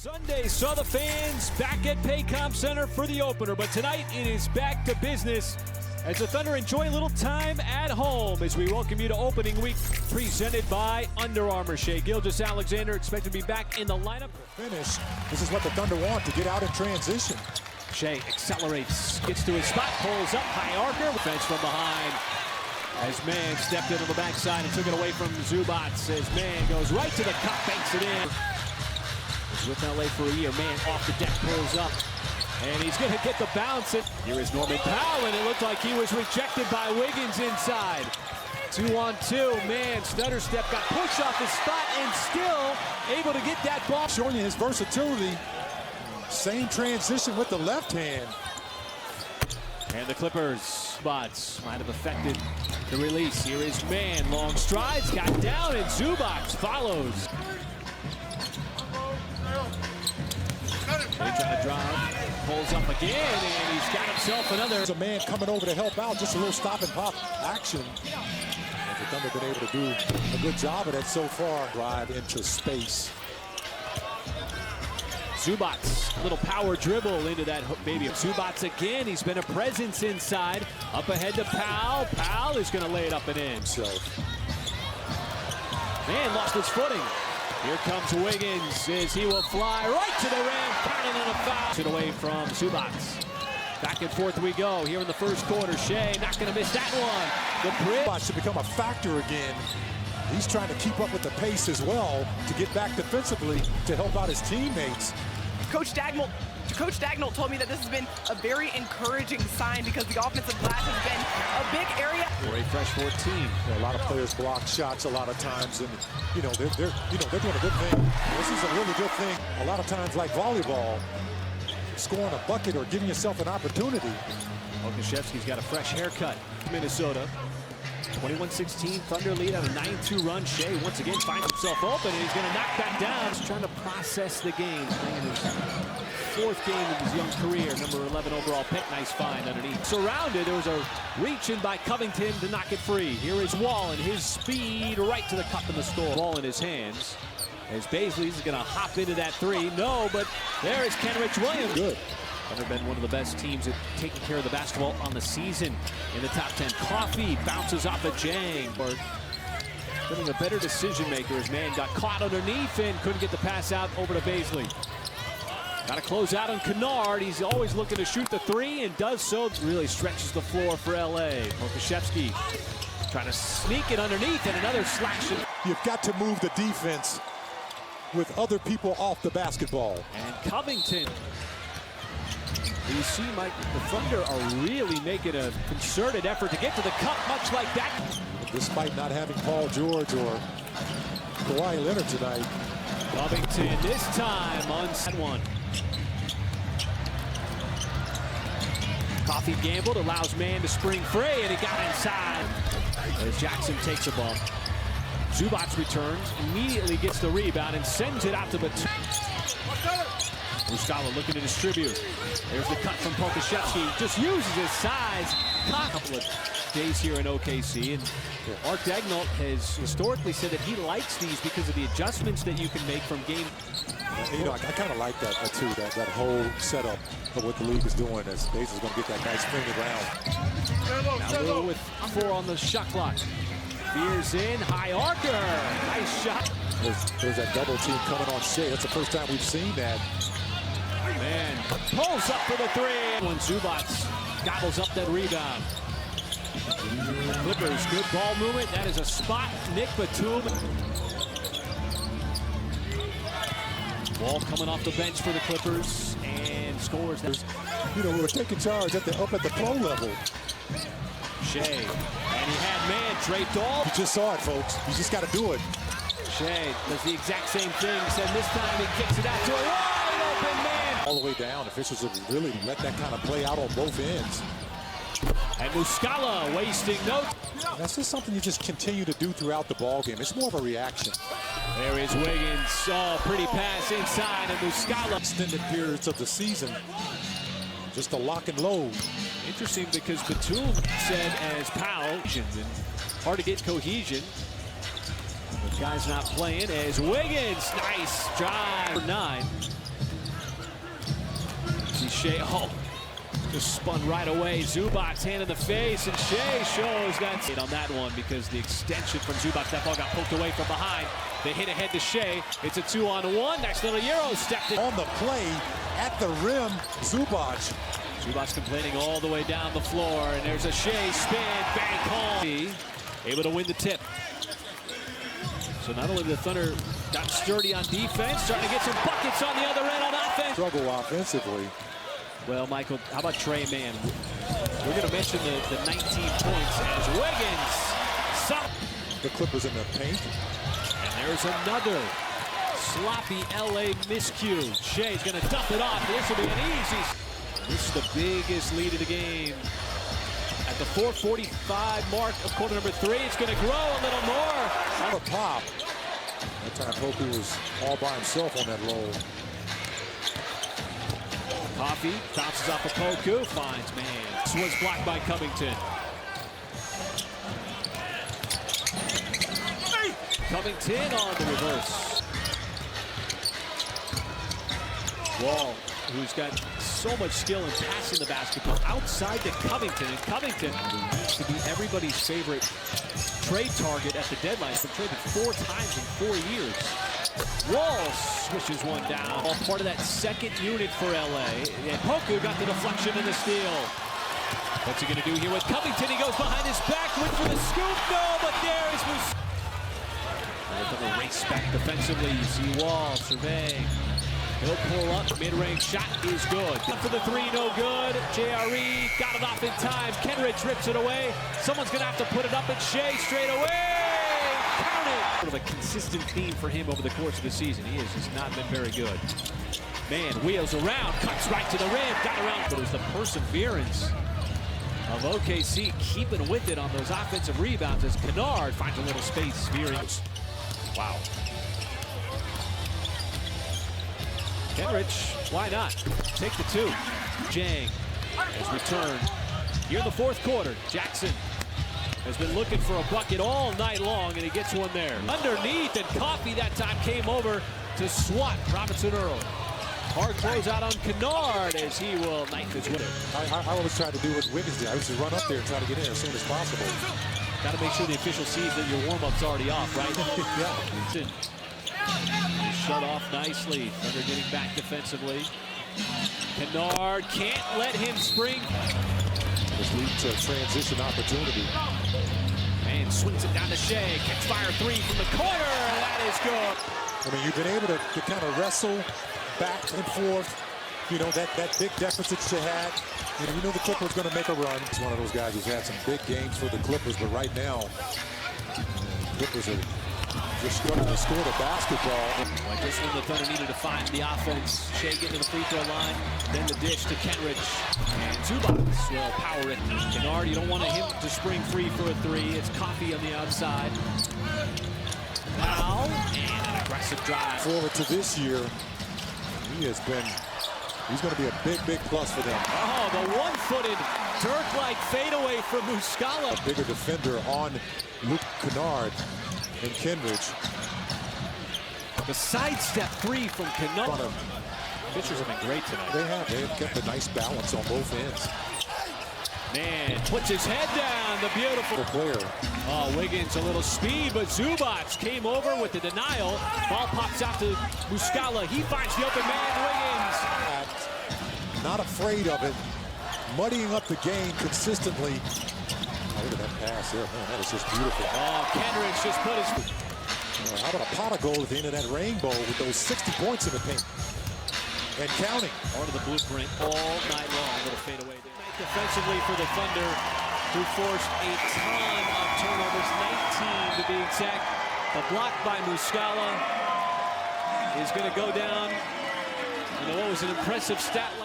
Sunday saw the fans back at Paycom Center for the opener, but tonight it is back to business as the Thunder enjoy a little time at home as we welcome you to opening week presented by Under Armour. Shai Gilgeous-Alexander expected to be back in the lineup. Finish. This is what the Thunder want, to get out in transition. Shai accelerates, gets to his spot, pulls up, high archer, defense from behind. As Mann stepped into the backside and took it away from Zubac. As Mann goes right to the cup, banks it in. He's with LA for a year. Mann off the deck, pulls up. And he's going to get the bounce. Here is Norman Powell, and it looked like he was rejected by Wiggins inside. 2-on-2, Mann, stutter step, got pushed off his spot and still able to get that ball. Showing you his versatility. Same transition with the left hand. And the Clippers spots might have affected the release. Here is Mann, long strides, got down, and Zubac follows. They try to drive, pulls up again, and he's got himself another. There's a man coming over to help out, just a little stop and pop action. And the Thunder been able to do a good job of that so far. Drive into space. Zubac, a little power dribble into that hook, baby. Zubac again, he's been a presence inside. Up ahead to Powell. Powell is going to lay it up and in. Man lost his footing. Here comes Wiggins as he will fly right to the rim, counting on a foul. It away from Zubac. Back and forth we go here in the first quarter. Shai not going to miss that one. The bridge Zubac should become a factor again. He's trying to keep up with the pace as well to get back defensively to help out his teammates. Coach Dagnall told me that this has been a very encouraging sign because the offensive glass has been a big area. For a fresh 14. A lot of players block shots a lot of times, and they're doing a good thing. This is a really good thing. A lot of times, like volleyball, scoring a bucket or giving yourself an opportunity. Okashevsky's got a fresh haircut. Minnesota. 21-16, Thunder lead on a 9-2 run. Shai once again finds himself open, and he's going to knock that down. He's trying to process the game, playing his fourth game of his young career. Number 11 overall pick, nice find underneath. Surrounded, there was a reach in by Covington to knock it free. Here is Wall, and his speed right to the cup in the store. Ball in his hands. As Bazley's going to hop into that three. No, but there is Kenrich Williams. Good. Thunder been one of the best teams at taking care of the basketball on the season. In the top 10, Coffey bounces off of Jang. But getting a better decision maker as Mann got caught underneath and couldn't get the pass out over to Bazley. Got to close out on Kennard. He's always looking to shoot the three and does so. Really stretches the floor for LA. Okashevsky trying to sneak it underneath and another slash. You've got to move the defense with other people off the basketball. And Covington. You see, Mike, the Thunder are really making a concerted effort to get to the cup, much like that. Despite not having Paul George or Kawhi Leonard tonight. Covington this time on set one. Coffey gambled, allows Mann to spring free, and he got inside. As Jackson takes a bump. Zubac returns, immediately gets the rebound, and sends it out to Batum. Muscala looking to distribute. There's the cut from Okashevsky. Just uses his size. A couple of days here in OKC. And Mark Dagnall has historically said that he likes these because of the adjustments that you can make from game. I kind of like that too, that whole setup of what the league is doing as Bazley's going to get that nice finger round. Now Lou with 4 on the shot clock. Veers in, high archer. Nice shot. There's that double team coming on Shai. That's the first time we've seen that. Man pulls up for the three. When Zubac gobbles up that rebound. Clippers, good ball movement. That is a spot. Nick Batum. Ball coming off the bench for the Clippers and scores. We're taking charge up at the pro level. Shai, and he had Mann draped all. You just saw it, folks. You just got to do it. Shai does the exact same thing, except this time he kicks it out to a wide open man. All the way down. Officials have really let that kind of play out on both ends. And Muscala wasting no. That's just something you just continue to do throughout the ball game. It's more of a reaction. There is Wiggins. Oh, pretty pass inside, and Muscala. Extended periods of the season. Just a lock and load. Interesting because Batum said as Powell, and hard to get cohesion. The guy's not playing as Wiggins. Nice drive for 9. see Shea. Oh, just spun right away. Zubac's hand in the face, and Shea shows that on that one because the extension from Zubac, that ball got poked away from behind. They hit ahead to Shea. It's a 2-on-1. Nice little Euro stepped in. On the play, at the rim, Zubac. Zubac's complaining all the way down the floor, and there's a Shea spin, bank home. Able to win the tip. So not only the Thunder got sturdy on defense, starting to get some buckets on the other end on offense. Struggle offensively. Well, Michael, how about Trey Mann? We're going to mention the 19 points as Wiggins. The Clippers in the paint. And there's another sloppy LA miscue. Shea's going to dump it off. This will be an easy. This is the biggest lead of the game. At the 4:45 mark of quarter number 3, it's going to grow a little more. On the pop. That time Poku was all by himself on that roll. Coffee bounces off of Poku, finds man. This was blocked by Covington. Covington on the reverse. Wall, who's got so much skill in passing the basketball outside to Covington, and Covington needs to be everybody's favorite trade target at the deadline. He's been traded 4 times in 4 years. Wall swishes one down. All part of that second unit for LA. And Poku got the deflection and the steal. What's he going to do here with Covington? He goes behind his back, went for the scoop. No, but there is Moose. They're going to race back defensively. You see Wall surveying. He'll pull up. Mid-range shot is good. For the 3, no good. JRE got it off in time. Kenrich rips it away. Someone's going to have to put it up at Shea straight away. Count it. Sort of a consistent theme for him over the course of the season. He has not been very good. Man wheels around, cuts right to the rim, got around. But it was the perseverance of OKC keeping with it on those offensive rebounds as Kennard finds a little space. Wow. Kenrich, why not? Take the 2. Jang has returned. Here in the 4th quarter, Jackson has been looking for a bucket all night long, and he gets one there. Underneath, and Coffee that time came over to swat Robinson Earl. Hard close out on Kennard as he will knife his way. I always try to do what Wiggins did. I used to run up there and try to get in as soon as possible. Got to make sure the official sees that your warm-up's already off, right? Yeah. Shut off nicely. Thunder getting back defensively. Kennard can't let him spring. This leads to a transition opportunity. And swings it down to Shea. Catch fire 3 from the corner. That is good. I mean, you've been able to kind of wrestle back and forth. You know, that big deficit you had. You know the Clippers going to make a run. He's one of those guys who's had some big games for the Clippers, but right now, Clippers are just struggling to score the basketball. Like this one, the Thunder needed to find the offense. Shea getting to the free throw line, then the dish to Kenrich. And Zubac will power it. Kennard, you don't want him to spring free for a 3. It's Coffee on the outside. Now, and an aggressive drive. Forward to this year, he's going to be a big plus for them. Oh, the one-footed Dirk-like fadeaway from Muscala. A bigger defender on Luke Kennard and Kenrich. The sidestep 3 from Kennard. Pitchers have been great tonight. They have kept a nice balance on both ends. Man, puts his head down, the beautiful player. Oh, Wiggins, a little speed, but Zubac came over with the denial. Ball pops out to Muscala. He finds the open man, Wiggins. Not afraid of it, muddying up the game consistently. Oh, look at that pass there. Man, that is just beautiful. Oh, Kenrich just put his... How about a pot of gold at the end of that rainbow with those 60 points in the paint? And counting. Part of the blueprint all night long. Little fade away there. Defensively for the Thunder, who forced a ton of turnovers, 19 to be exact. The block by Muscala is going to go down. You know what was an impressive stat line.